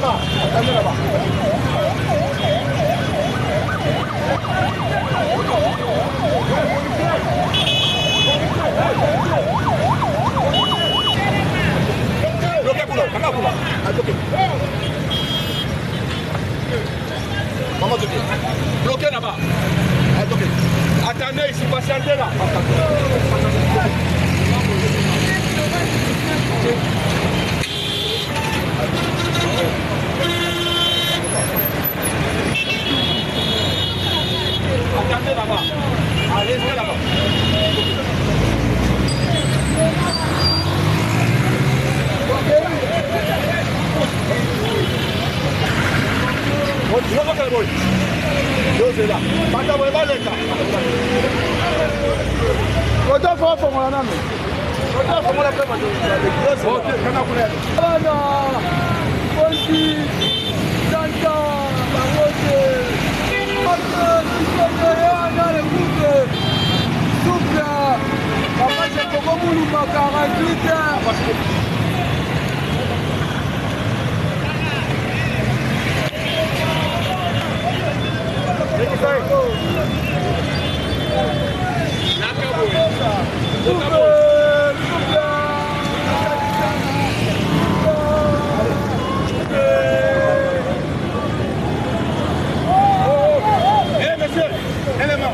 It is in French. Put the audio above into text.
là-bas. Attendez là-bas. Bloquez pour l'autre, maman pour là. Maman bloquez là-bas. Attendez ici, patientez là. Attendez là-bas. Allez, restez là-bas. Élément.